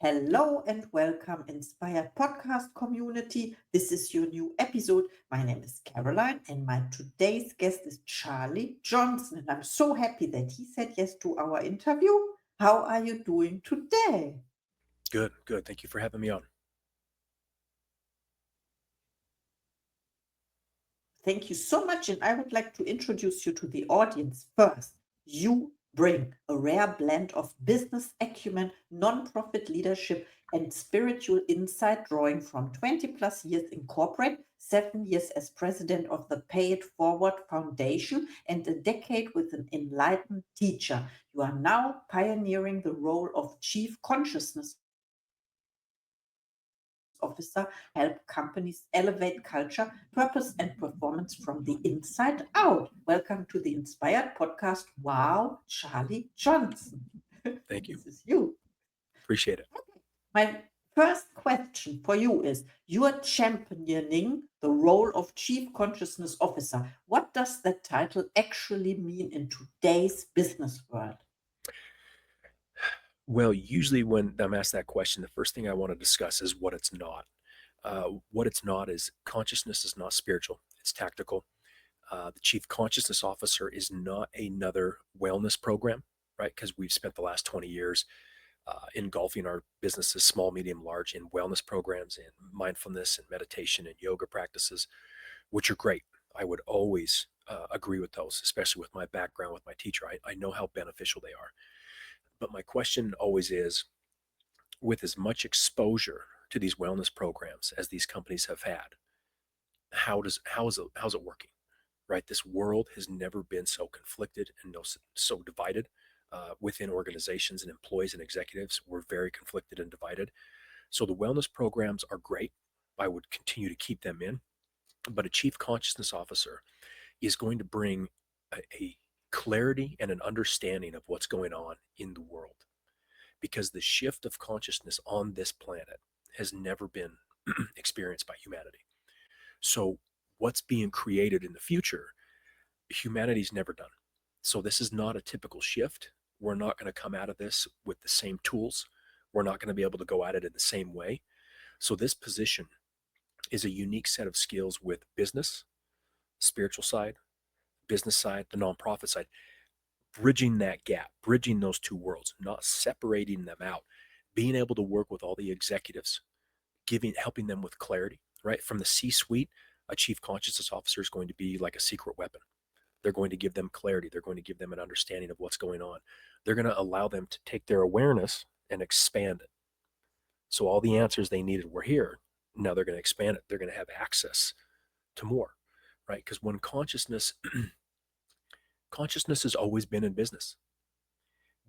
Hello and welcome, Inspired Podcast community. This is your new episode. My name is Caroline, and my today's guest is Charlie Johnson. And I'm so happy that he said yes to our interview. How are you doing today? Good, good. Thank you for having me on. Thank you so much. And I would like to introduce you to the audience first. You bring a rare blend of business acumen, nonprofit leadership, and spiritual insight, drawing from 20 plus years in corporate, 7 years as president of the Pay It Forward Foundation, and a decade with an enlightened teacher. You are now pioneering the role of Chief Consciousness Officer, help companies elevate culture, purpose, and performance from the inside out. Welcome to the Inspired Podcast. Wow, Charlie Johnson. This is you. Thank you. Okay. Appreciate it. My first question for you is you are championing the role of Chief Consciousness Officer. What does that title actually mean in today's business world? Well, usually when I'm asked that question, the first thing I want to discuss is what it's not. What it's not is consciousness is not spiritual, it's tactical. The chief consciousness officer is not another wellness program, right? Because we've spent the last 20 years engulfing our businesses, small, medium, large, in wellness programs and mindfulness and meditation and yoga practices, which are great. I would always agree with those, especially with my background with my teacher. I know how beneficial they are. But my question always is, with as much exposure to these wellness programs as these companies have had, how's it working? Right? This world has never been so conflicted and so divided within organizations and employees and executives. We're very conflicted and divided. So the wellness programs are great. I would continue to keep them in, but a chief consciousness officer is going to bring a clarity and an understanding of what's going on in the world, because the shift of consciousness on this planet has never been experienced by humanity. So what's being created in the future, humanity's never done. So this is not a typical shift. We're not going to come out of this with the same tools. We're not going to be able to go at it in the same way. So this position is a unique set of skills with business, spiritual side, business side, the nonprofit side, bridging that gap, bridging those two worlds, not separating them out, being able to work with all the executives, helping them with clarity, right? From the C-suite, a chief consciousness officer is going to be like a secret weapon. They're going to give them clarity. They're going to give them an understanding of what's going on. They're going to allow them to take their awareness and expand it. So all the answers they needed were here. Now they're going to expand it. They're going to have access to more, right? Because when consciousness has always been in business.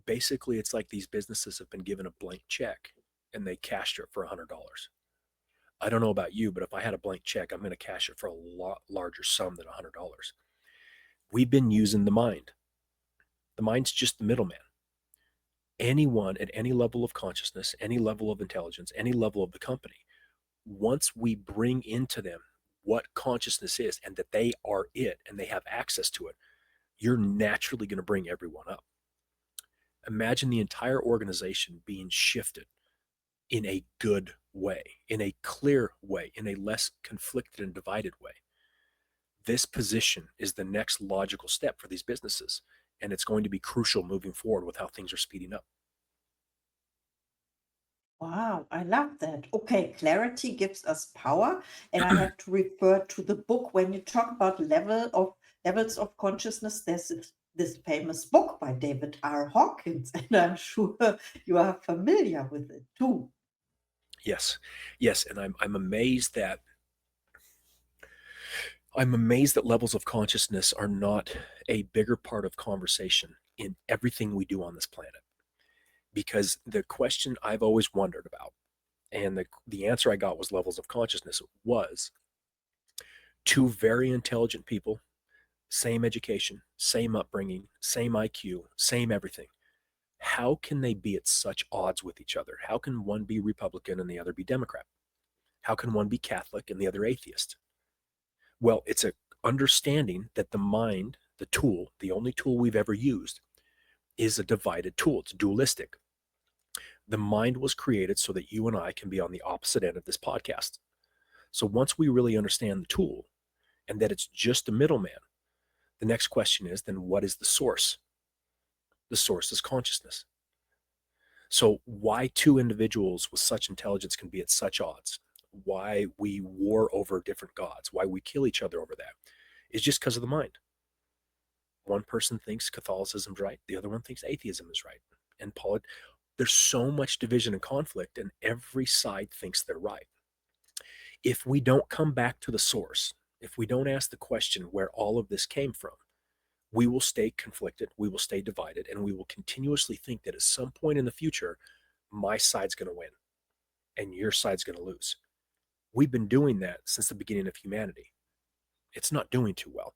Basically, it's like these businesses have been given a blank check and they cashed it for $100. I don't know about you, but if I had a blank check, I'm going to cash it for a lot larger sum than $100. We've been using the mind. The mind's just the middleman. Anyone at any level of consciousness, any level of intelligence, any level of the company, once we bring into them what consciousness is and that they are it and they have access to it, you're naturally going to bring everyone up. Imagine the entire organization being shifted in a good way, in a clear way, in a less conflicted and divided way. This position is the next logical step for these businesses, and it's going to be crucial moving forward with how things are speeding up. Wow, I love that. Okay, clarity gives us power, and I have to refer to the book when you talk about levels of consciousness. There's this famous book by David R. Hawkins, and I'm sure you are familiar with it too. Yes, yes, and I'm amazed that levels of consciousness are not a bigger part of conversation in everything we do on this planet. Because the question I've always wondered about, and the answer I got was levels of consciousness, was two very intelligent people, same education, same upbringing, same IQ, same everything. How can they be at such odds with each other? How can one be Republican and the other be Democrat? How can one be Catholic and the other atheist? Well, it's a understanding that the mind, the tool, the only tool we've ever used, is a divided tool. It's dualistic. The mind was created so that you and I can be on the opposite end of this podcast. So once we really understand the tool and that it's just a middleman, the next question is then what is the source? The source is consciousness. So why two individuals with such intelligence can be at such odds, why we war over different gods, why we kill each other over that, is just because of the mind. One person thinks Catholicism's right, the other one thinks atheism is right. And there's so much division and conflict, and every side thinks they're right. If we don't come back to the source, if we don't ask the question where all of this came from, we will stay conflicted, we will stay divided, and we will continuously think that at some point in the future, my side's going to win and your side's going to lose. We've been doing that since the beginning of humanity. It's not doing too well.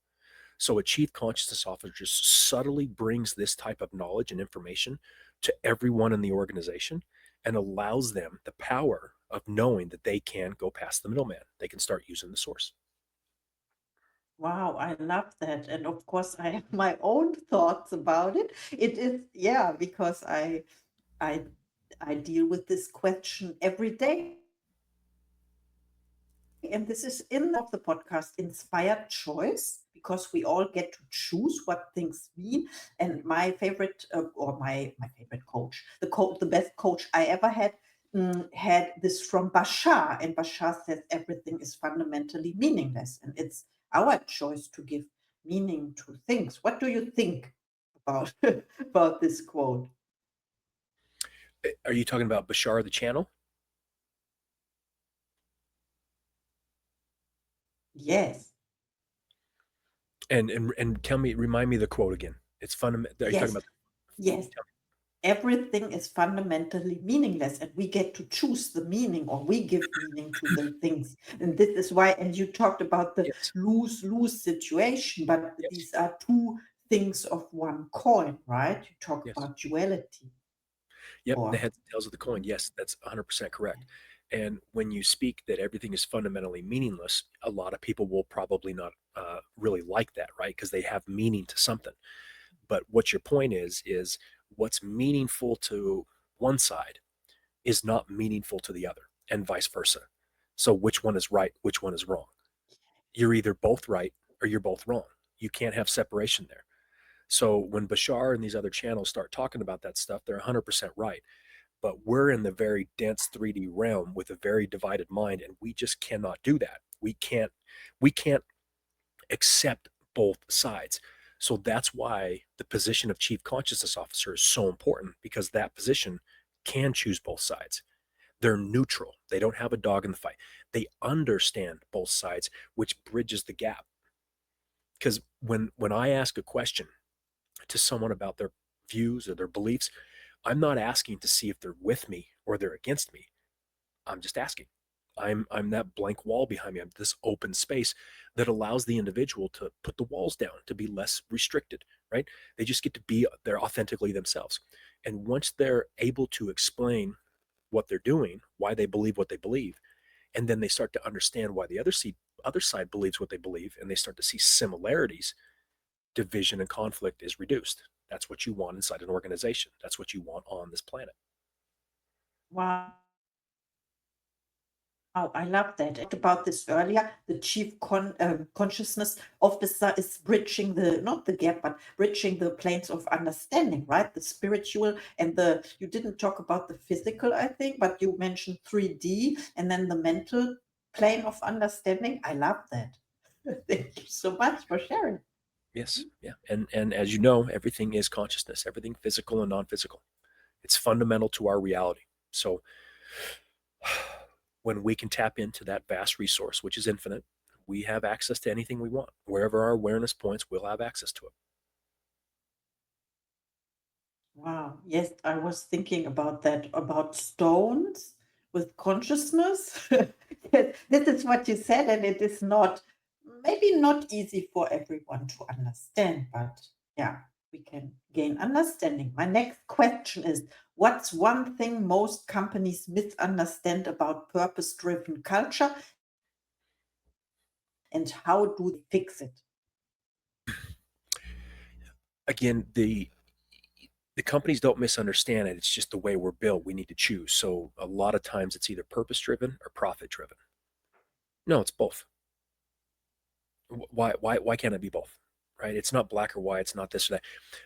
So a chief consciousness officer just subtly brings this type of knowledge and information to everyone in the organization and allows them the power of knowing that they can go past the middleman. They can start using the source. Wow, I love that. And of course, I have my own thoughts about it. It is, yeah, because I I deal with this question every day. And this is in of the podcast Inspired Choice, because we all get to choose what things mean. And my favorite, or my favorite coach, the best coach I ever had, had this from Bashar, and Bashar says everything is fundamentally meaningless, and it's our choice to give meaning to things. What do you think about about this quote? Are you talking about Bashar the channel? Yes, And tell me, remind me the quote again. It's fundamental. Are you talking yes, about? yes. Tell Everything is fundamentally meaningless, and we get to choose the meaning, or we give meaning to the things. And this is why, and you talked about the Yes, lose-lose situation, but yes, these are two things of one coin, right? You talk yes. about duality, Yep, the or heads and tails of the coin. Yes, that's 100% correct. And when you speak that everything is fundamentally meaningless, a lot of people will probably not really like that, right? Because they have meaning to something. But what your point is what's meaningful to one side is not meaningful to the other, and vice versa. So which one is right? Which one is wrong? You're either both right or you're both wrong. You can't have separation there. So when Bashar and these other channels start talking about that stuff, they're 100% right. But we're in the very dense 3D realm with a very divided mind, and we just cannot do that. We can't accept both sides. So that's why the position of chief consciousness officer is so important, because that position can choose both sides. They're neutral. They don't have a dog in the fight. They understand both sides, which bridges the gap. Because when I ask a question to someone about their views or their beliefs, I'm not asking to see if they're with me or they're against me. I'm just asking. I'm that blank wall behind me. I'm this open space that allows the individual to put the walls down, to be less restricted, right? They just get to be there authentically themselves. And once they're able to explain what they're doing, why they believe what they believe, and then they start to understand why the other side believes what they believe, and they start to see similarities, division and conflict is reduced. That's what you want inside an organization. That's what you want on this planet. wow. Oh, I love that. I talked about this earlier. The chief consciousness officer is bridging the, not the gap, but bridging the planes of understanding, right? The spiritual and the, you didn't talk about the physical, I think, but you mentioned 3D and then the mental plane of understanding. I love that. Thank you so much for sharing. Yes, yeah, and as you know, everything is consciousness. Everything physical and non-physical. It's fundamental to our reality. So when we can tap into that vast resource, which is infinite, we have access to anything we want. Wherever our awareness points, we'll have access to it. Wow. Yes, I was thinking about that, about stones with consciousness. Yes, this is what you said, and it is not, maybe not easy for everyone to understand, but yeah, we can gain understanding. My next question is, what's one thing most companies misunderstand about purpose-driven culture, and how do they fix it? Again, The companies don't misunderstand it. It's just the way we're built. We need to choose. So a lot of times it's either purpose driven or profit driven. No, it's both. Why can't it be both? Right? It's not black or white. It's not this or that.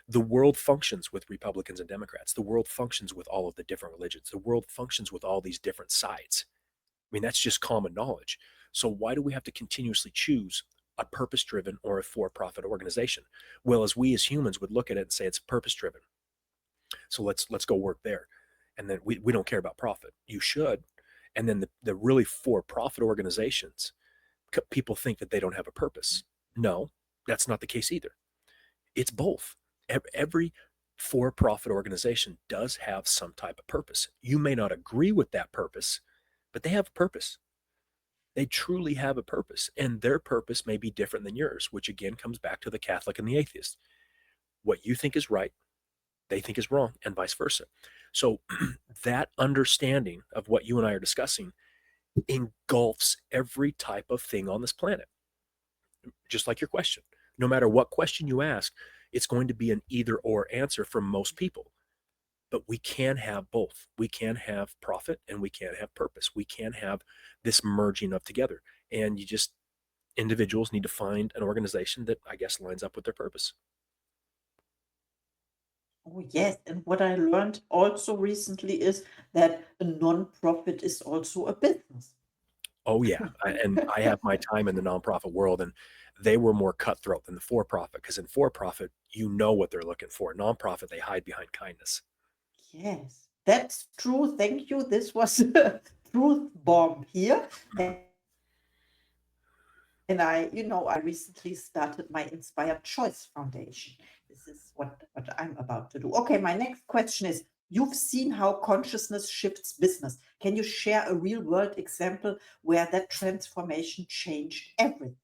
The world functions with Republicans and Democrats. The world functions with all of the different religions. The world functions with all these different sides. I mean, that's just common knowledge. So why do we have to continuously choose a purpose driven or a for profit organization? Well, as we as humans would look at it and say it's purpose driven. So let's go work there. And then we don't care about profit. You should. And then the really for profit organizations, people think that they don't have a purpose. No, that's not the case either. It's both. Every for profit organization does have some type of purpose. You may not agree with that purpose, but they have a purpose. They truly have a purpose, and their purpose may be different than yours, which again comes back to the Catholic and the atheist. What you think is right, they think is wrong, and vice versa. So that understanding of what you and I are discussing engulfs every type of thing on this planet, just like your question. No matter what question you ask, it's going to be an either or answer for most people. But we can have both. We can have profit and we can have purpose. We can have this merging of together. And individuals need to find an organization that I guess lines up with their purpose. Oh, yes. And what I learned also recently is that a non-profit is also a business. Oh yeah, and I have my time in the nonprofit world, and they were more cutthroat than the for-profit because in for-profit, you know what they're looking for. Nonprofit, they hide behind kindness. Yes, that's true. Thank you. This was a truth bomb here. Mhm. And I recently started my Inspired Choice Foundation. This is what I'm about to do. Okay, my next question is, you've seen how consciousness shifts business. Can you share a real world example where that transformation changed everything?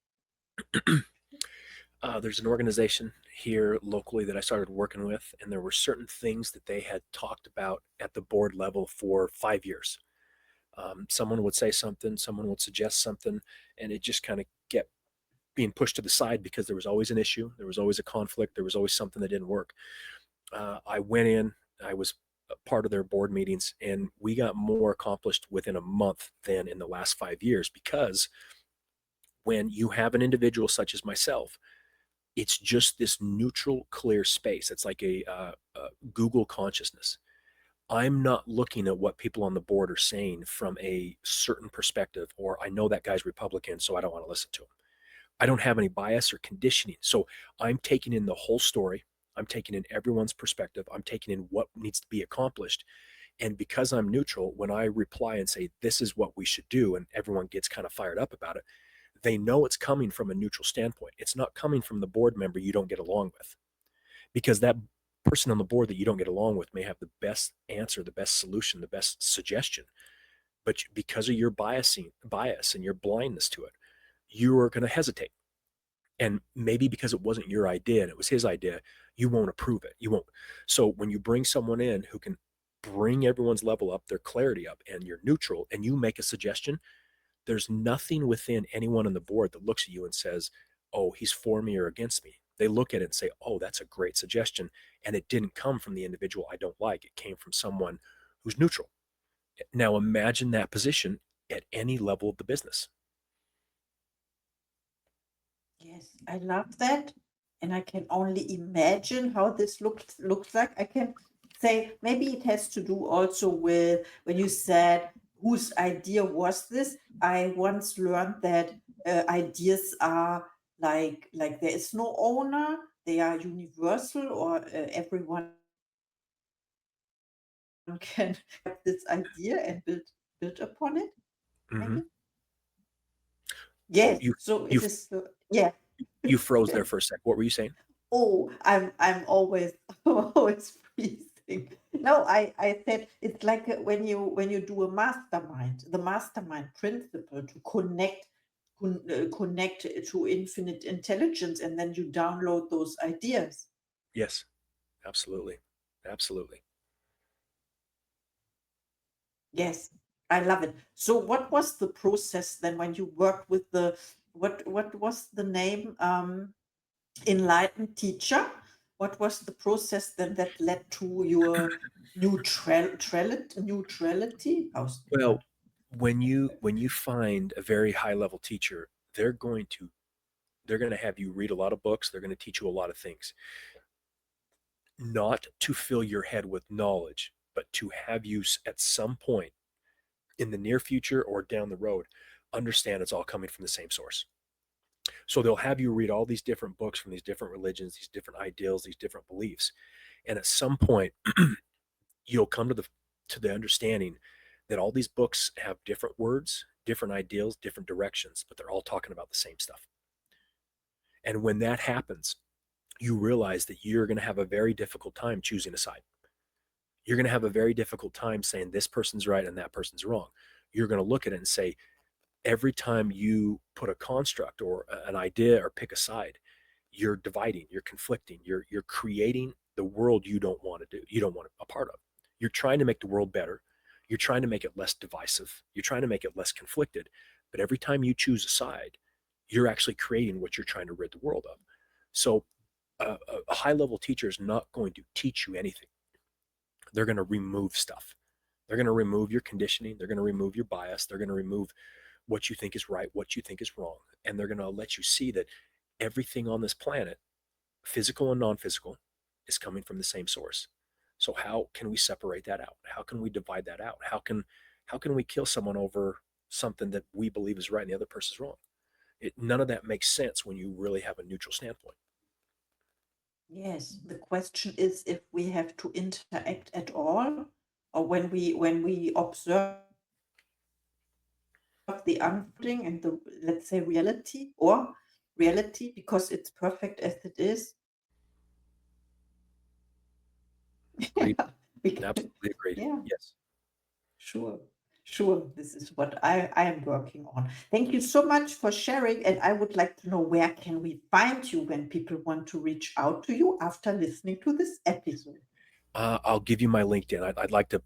There's an organization here locally that I started working with, and there were certain things that they had talked about at the board level for 5 years. Someone would say something, someone would suggest something, and it just kind of kept being pushed to the side because there was always an issue, there was always a conflict, there was always something that didn't work. I went in, I was a part of their board meetings, and we got more accomplished within a month than in the last 5 years because when you have an individual such as myself, it's just this neutral, clear space. It's like a Google consciousness. I'm not looking at what people on the board are saying from a certain perspective, or I know that guy's Republican, so I don't want to listen to him. I don't have any bias or conditioning. So I'm taking in the whole story. I'm taking in everyone's perspective. I'm taking in what needs to be accomplished. And because I'm neutral, when I reply and say, this is what we should do, and everyone gets kind of fired up about it, they know it's coming from a neutral standpoint. It's not coming from the board member you don't get along with, because that person on the board that you don't get along with may have the best answer, the best solution, the best suggestion. But because of your bias and your blindness to it, you are going to hesitate. And maybe because it wasn't your idea and it was his idea, you won't approve it. You won't. So when you bring someone in who can bring everyone's level up, their clarity up, and you're neutral, and you make a suggestion, there's nothing within anyone on the board that looks at you and says, oh, he's for me or against me. They look at it and say, oh, that's a great suggestion. And it didn't come from the individual I don't like. It came from someone who's neutral. Now imagine that position at any level of the business. Yes, I love that. And I can only imagine how this looks like. I can say maybe it has to do also with when you said whose idea was this. I once learned that ideas are like there is no owner, they are universal, or everyone can have this idea and build upon it, Mm-hmm. maybe. Oh, Yes, you so you it is yeah. you froze there for a sec. What were you saying? Oh, I'm always always freezing. No, I said it's like when you do a mastermind, the mastermind principle to connect to infinite intelligence, and then you download those ideas. Yes, absolutely, absolutely. Yes, I love it. So, what was the process then when you worked with what was the name? Enlightened teacher, what was the process then that led to your neutrality? How's the Well, word? when you find a very high level teacher, they're going to they're going to have you read a lot of books. They're going to teach you a lot of things, not to fill your head with knowledge, but to have you at some point in the near future or down the road understand it's all coming from the same source. So they'll have you read all these different books from these different religions, these different ideals, these different beliefs, and at some point you'll come to the understanding that all these books have different words, different ideals, different directions, but they're all talking about the same stuff. And when that happens, you realize that you're going to have a very difficult time choosing a side. You're going to have a very difficult time saying this person's right and that person's wrong. You're going to look at it and say, every time you put a construct or an idea or pick a side, you're dividing, you're conflicting, you're creating the world you don't want to do, you don't want a part of. You're trying to make the world better. You're trying to make it less divisive. You're trying to make it less conflicted. But every time you choose a side, you're actually creating what you're trying to rid the world of. So a high level teacher is not going to teach you anything. They're going to remove stuff. They're going to remove your conditioning. They're going to remove your bias. They're going to remove what you think is right, what you think is wrong. And they're going to let you see that everything on this planet, physical and non-physical, is coming from the same source. So how can we separate that out? How can we divide that out? How can we kill someone over something that we believe is right and the other person's wrong? None of that makes sense when you really have a neutral standpoint. Yes, the question is if we have to interact at all, or when we observe the unfolding and the, let's say, reality because it's perfect as it is. Agreed. we can, Absolutely agreed. yeah, Yes. sure. Sure, this is what I am working on. Thank you so much for sharing, and I would like to know where can we find you when people want to reach out to you after listening to this episode. I'll give you my LinkedIn. I'd like to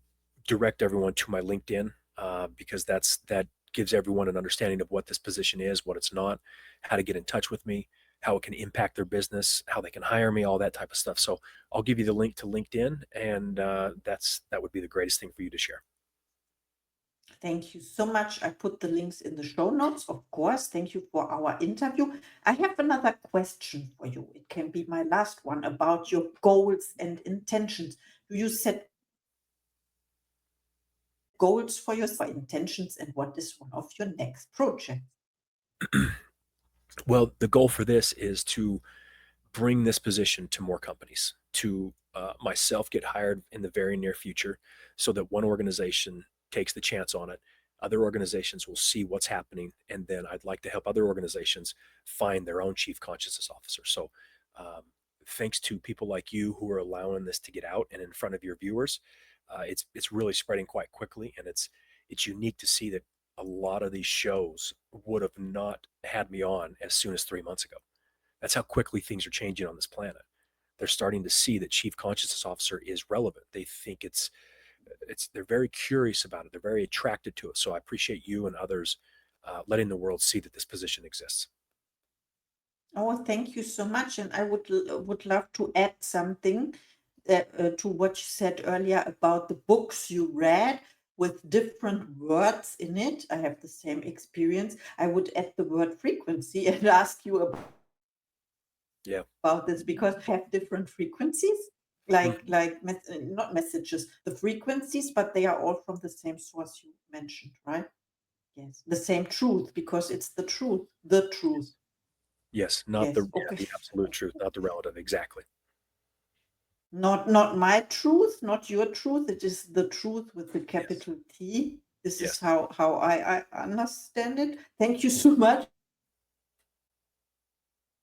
direct everyone to my LinkedIn because that gives everyone an understanding of what this position is, what it's not, how to get in touch with me, how it can impact their business, how they can hire me, all that type of stuff. So I'll give you the link to LinkedIn, and that would be the greatest thing for you to share. Thank you so much. I put the links in the show notes, of course. Thank you for our interview. I have another question for you. It can be my last one about your goals and intentions. Do you set goals for your intentions, and what is one of your next projects? Well, the goal for this is to bring this position to more companies, to myself get hired in the very near future so that one organization takes the chance on it. Other organizations will see what's happening, and then I'd like to help other organizations find their own chief consciousness officer. So, um, thanks to people like you who are allowing this to get out and in front of your viewers, it's really spreading quite quickly, and it's unique to see that a lot of these shows would have not had me on as soon as 3 months ago. That's how quickly things are changing on this planet. They're starting to see that chief consciousness officer is relevant. They think they're very curious about it. They're very attracted to it. So I appreciate you and others letting the world see that this position exists. Oh, thank you so much. And I would love to add something to what you said earlier about the books you read with different words in it. I have the same experience. I would add the word frequency and ask you Yeah. about this because I have different frequencies, Mhm. not messages, the frequencies, but they are all from the same source you mentioned, right? Yes, the same truth because it's the truth, the truth. Yes. Yes. Not Yes, yeah, okay. the absolute truth, not the relative. Exactly. Not my truth, not your truth. It is the truth with the Yes. capital T. This is Yes. how I understand it. Thank you so much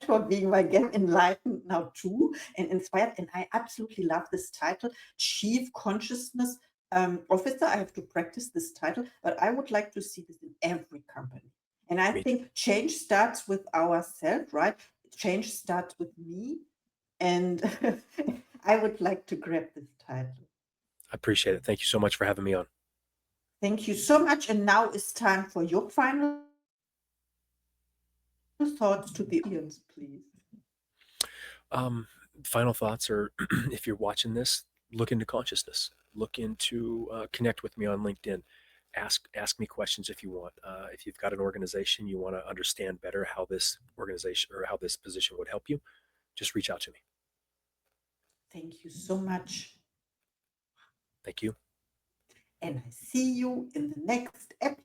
for being my guest. Enlightened now too and inspired. And I absolutely love this title, Chief Consciousness Officer. I have to practice this title, but I would like to see this in every company. And I Me too. think change starts with ourselves, right? Change starts with me. And I would like to grab this title. I appreciate it. Thank you so much for having me on. Thank you so much. And now it's time for your final thoughts to the audience, please. Um, final thoughts are if you're watching this, look into consciousness, look into connect with me on LinkedIn. Ask me questions if you want. If you've got an organization you want to understand better how this organization or how this position would help you, just reach out to me. Thank you so much. Thank you. And I see you in the next episode.